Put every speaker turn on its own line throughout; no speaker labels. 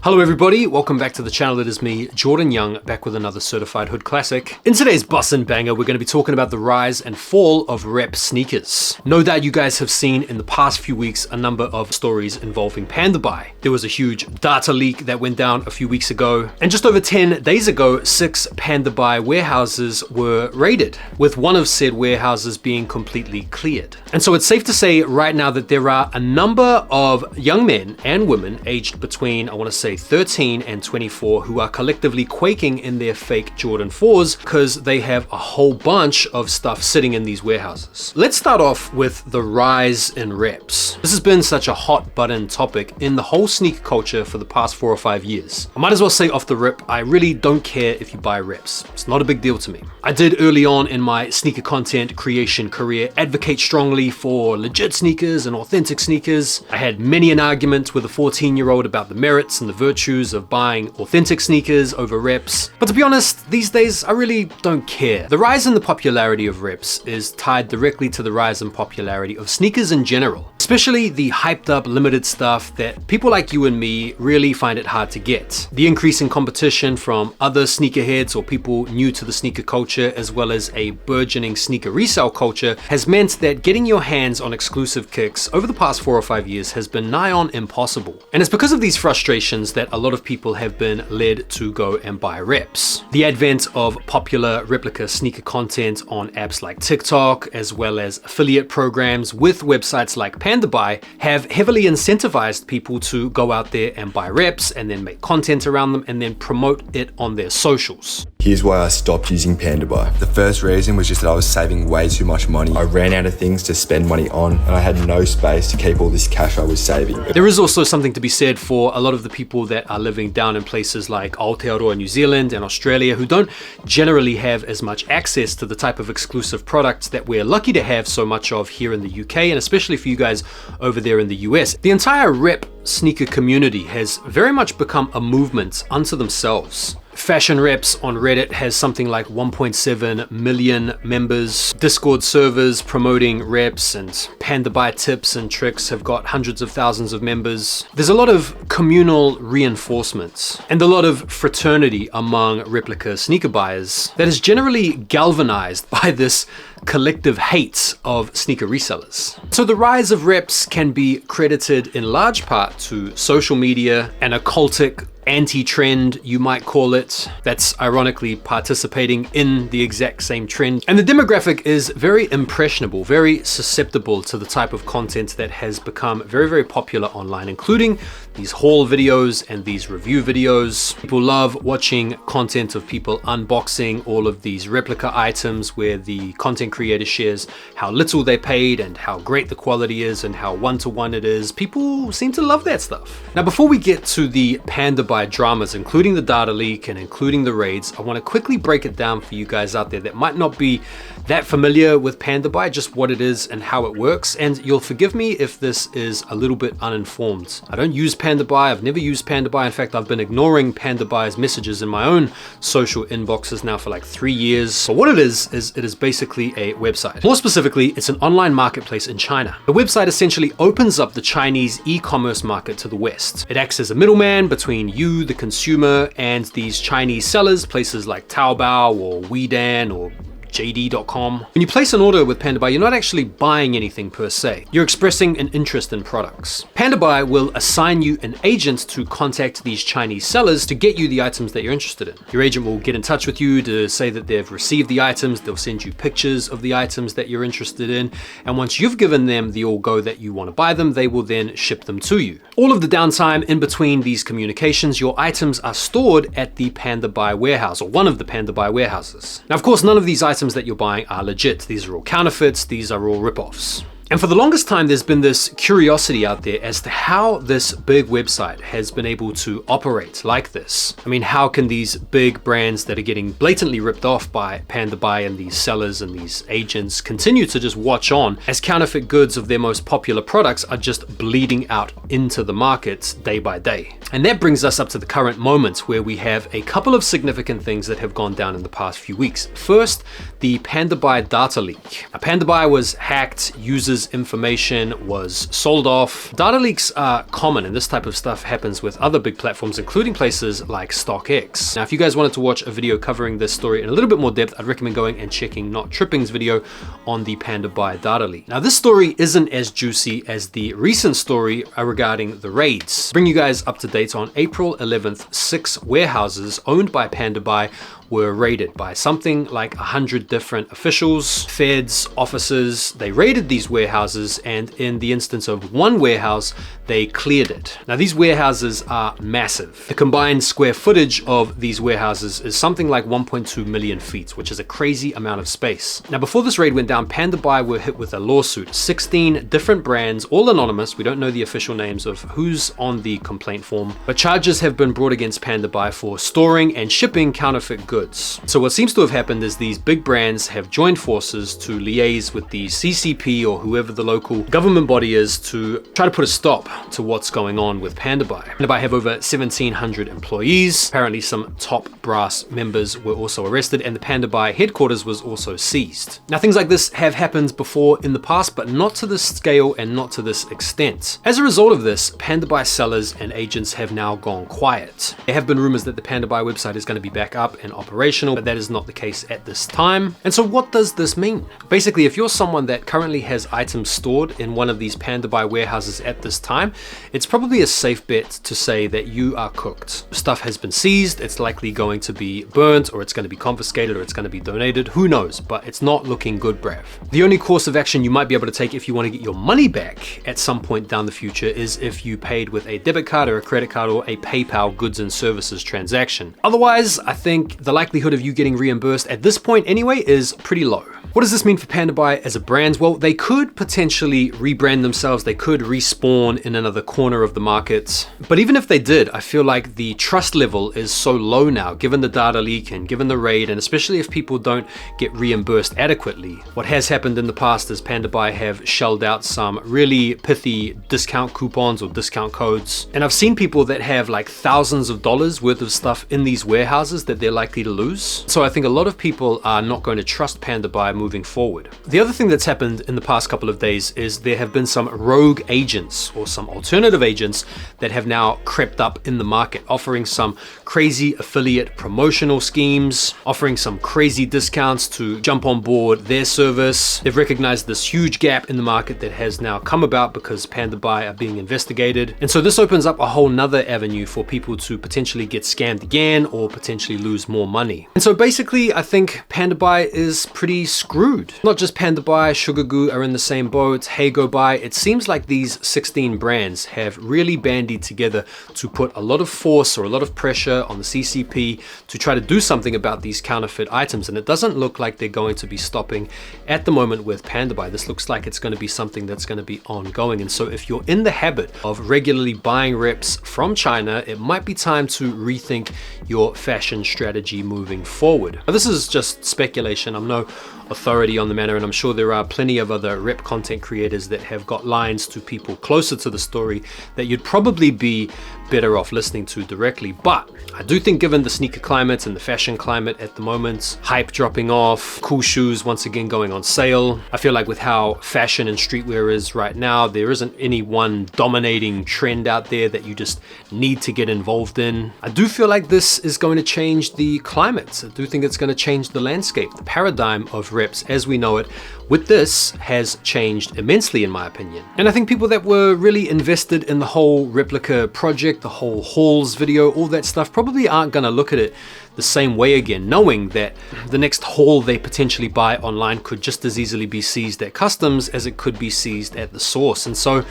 Hello everybody, welcome back to the channel. It is me, Jordan Young, back with another certified hood classic. In today's bussin' banger, we're going to be talking about the rise and fall of rep sneakers. No doubt you guys have seen in the past few weeks a number of stories involving Panda Buy. There was a huge data leak that went down a few weeks ago, and just over 10 days ago, 6 Panda Buy warehouses were raided, with one of said warehouses being completely cleared. And so it's safe to say right now that there are a number of young men and women aged between, I want to say, 13 and 24 who are collectively quaking in their fake Jordan 4s because they have a whole bunch of stuff sitting in these warehouses. Let's start off with the rise in reps. This has been such a hot button topic in the whole sneaker culture for the past 4 or 5 years. I might as well say off the rip, I really don't care if you buy reps. It's not a big deal to me. I did early on in my sneaker content creation career advocate strongly for legit sneakers and authentic sneakers. I had many an argument with a 14-year-old about the merits and the virtues of buying authentic sneakers over reps. But to be honest, these days I really don't care. The rise in the popularity of reps is tied directly to the rise in popularity of sneakers in general, especially the hyped up limited stuff that people like you and me really find it hard to get. The increase in competition from other sneakerheads or people new to the sneaker culture, as well as a burgeoning sneaker resale culture, has meant that getting your hands on exclusive kicks over the past 4 or 5 years has been nigh on impossible. And it's because of these frustrations that a lot of people have been led to go and buy reps. The advent of popular replica sneaker content on apps like TikTok, as well as affiliate programs with websites like Panda Buy, have heavily incentivized people to go out there and buy reps and then make content around them and then promote it on their socials.
Here's why I stopped using Panda Buy. The first reason was just that I was saving way too much money. I ran out of things to spend money on, and I had no space to keep all this cash I was saving.
There is also something to be said for a lot of the people that are living down in places like Aotearoa, New Zealand and Australia, who don't generally have as much access to the type of exclusive products that we're lucky to have so much of here in the UK, and especially for you guys over there in the US. The entire rep sneaker community has very much become a movement unto themselves. Fashion Reps on Reddit has something like 1.7 million members. Discord servers promoting reps and Panda Buy tips and tricks have got hundreds of thousands of members. There's a lot of communal reinforcement and a lot of fraternity among replica sneaker buyers that is generally galvanized by this collective hate of sneaker resellers. So the rise of reps can be credited in large part to social media and a cultic anti-trend, you might call it, that's ironically participating in the exact same trend. And the demographic is very impressionable, very susceptible to the type of content that has become very, very popular online, including these haul videos and these review videos. People love watching content of people unboxing all of these replica items where the content creator shares how little they paid and how great the quality is and how one-to-one it is. People seem to love that stuff. Now, before we get to the Panda Buy dramas, including the data leak and including the raids, I want to quickly break it down for you guys out there that might not be that familiar with Panda Buy, just what it is and how it works. And you'll forgive me if this is a little bit uninformed. I don't use Panda Buy. I've never used Panda Buy. In fact, I've been ignoring Panda Buy's messages in my own social inboxes now for like 3 years. But what it is it is basically a website. More specifically, it's an online marketplace in China. The website essentially opens up the Chinese e-commerce market to the West. It acts as a middleman between you, the consumer, and these Chinese sellers, places like Taobao or Weidan or JD.com. When you place an order with Panda Buy, you're not actually buying anything per se. You're expressing an interest in products. Panda Buy will assign you an agent to contact these Chinese sellers to get you the items that you're interested in. Your agent will get in touch with you to say that they've received the items. They'll send you pictures of the items that you're interested in. And once you've given them the all go that you want to buy them, they will then ship them to you. All of the downtime in between these communications, your items are stored at the Panda Buy warehouse, or one of the Panda Buy warehouses. Now, of course, none of these items that you're buying are legit. These are all counterfeits. These are all ripoffs. And for the longest time, there's been this curiosity out there as to how this big website has been able to operate like this. I mean, how can these big brands that are getting blatantly ripped off by Panda Buy and these sellers and these agents continue to just watch on as counterfeit goods of their most popular products are just bleeding out into the market day by day? And that brings us up to the current moment where we have a couple of significant things that have gone down in the past few weeks. First, the Panda Buy data leak. Now, Panda Buy was hacked, users users' information was sold off. Data leaks are common, and this type of stuff happens with other big platforms, including places like StockX. Now, if you guys wanted to watch a video covering this story in a little bit more depth, I'd recommend going and checking Not Tripping's video on the Panda Buy data leak. Now, this story isn't as juicy as the recent story regarding the raids. To bring you guys up to date, on April 11th, 6 warehouses owned by Panda Buy were raided by something like 100 different officials, feds, officers. They raided these warehouses, and in the instance of one warehouse, they cleared it. Now, these warehouses are massive. The combined square footage of these warehouses is something like 1.2 million feet, which is a crazy amount of space. Now, before this raid went down, Panda Buy were hit with a lawsuit. 16 different brands, all anonymous. We don't know the official names of who's on the complaint form, but charges have been brought against Panda Buy for storing and shipping counterfeit goods. So what seems to have happened is these big brands have joined forces to liaise with the CCP or whoever the local government body is to try to put a stop to what's going on with Panda Buy. Panda Buy have over 1,700 employees. Apparently some top brass members were also arrested, and the Panda Buy headquarters was also seized. Now, things like this have happened before in the past, but not to this scale and not to this extent. As a result of this, Panda Buy sellers and agents have now gone quiet. There have been rumors that the Panda Buy website is going to be back up and operational, but that is not the case at this time. And so what does this mean? Basically, if you're someone that currently has items stored in one of these Panda Buy warehouses at this time, it's probably a safe bet to say that you are cooked. Stuff has been seized, it's likely going to be burnt, or it's going to be confiscated, or it's going to be donated, who knows, but it's not looking good, bruv. The only course of action you might be able to take if you want to get your money back at some point down the future is if you paid with a debit card or a credit card or a PayPal goods and services transaction. Otherwise, I think the likelihood of you getting reimbursed at this point anyway is pretty low. What does this mean for Panda Buy as a brand? Well, they could potentially rebrand themselves. They could respawn in another corner of the market. But even if they did, I feel like the trust level is so low now, given the data leak and given the raid, and especially if people don't get reimbursed adequately. What has happened in the past is Panda Buy have shelled out some really pithy discount coupons or discount codes. And I've seen people that have like thousands of dollars worth of stuff in these warehouses that they're likely to lose. So I think a lot of people are not going to trust Panda Buy moving forward. The other thing that's happened in the past couple of days is there have been some rogue agents or some alternative agents that have now crept up in the market, offering some crazy affiliate promotional schemes, offering some crazy discounts to jump on board their service. They've recognized this huge gap in the market that has now come about because Panda Buy are being investigated. And so this opens up a whole nother avenue for people to potentially get scammed again or potentially lose more money. And so basically, I think Panda Buy is pretty screwed. Not just Panda Buy, Sugar Goo are in the same boat, Hey Go Buy. It seems like these 16 brands have really bandied together to put a lot of force or a lot of pressure on the CCP to try to do something about these counterfeit items. And it doesn't look like they're going to be stopping at the moment with Panda Buy. This looks like it's going to be something that's going to be ongoing. And so if you're in the habit of regularly buying reps from China, it might be time to rethink your fashion strategy moving forward. Now, this is just speculation. I'm no authority on the matter, and I'm sure there are plenty of other rep content creators that have got lines to people closer to the story that you'd probably be better off listening to directly. But I do think, given the sneaker climate and the fashion climate at the moment, hype dropping off, cool shoes once again going on sale, I feel like with how fashion and streetwear is right now, there isn't any one dominating trend out there that you just need to get involved in. I do feel like this is going to change the climate. I do think it's going to change the landscape. The paradigm of reps as we know it with this has changed immensely, in my opinion. And I think people that were really invested in the whole replica project, the whole hauls video, all that stuff, probably aren't going to look at it the same way again, knowing that the next haul they potentially buy online could just as easily be seized at customs as it could be seized at the source. And so,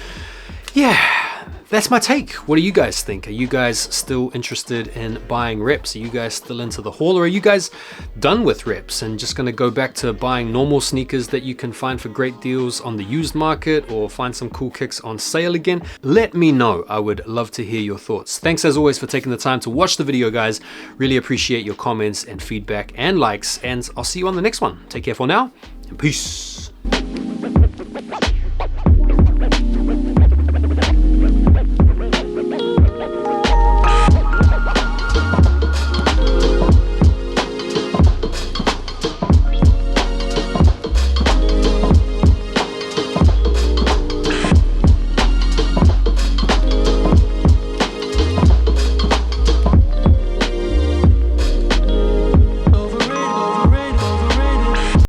yeah, that's my take. What do you guys think? Are you guys still interested in buying reps? Are you guys still into the haul, or are you guys done with reps and just gonna go back to buying normal sneakers that you can find for great deals on the used market, or find some cool kicks on sale again? Let me know. I would love to hear your thoughts. Thanks as always for taking the time to watch the video, guys. Really appreciate your comments and feedback and likes, and I'll see you on the next one. Take care for now, and peace.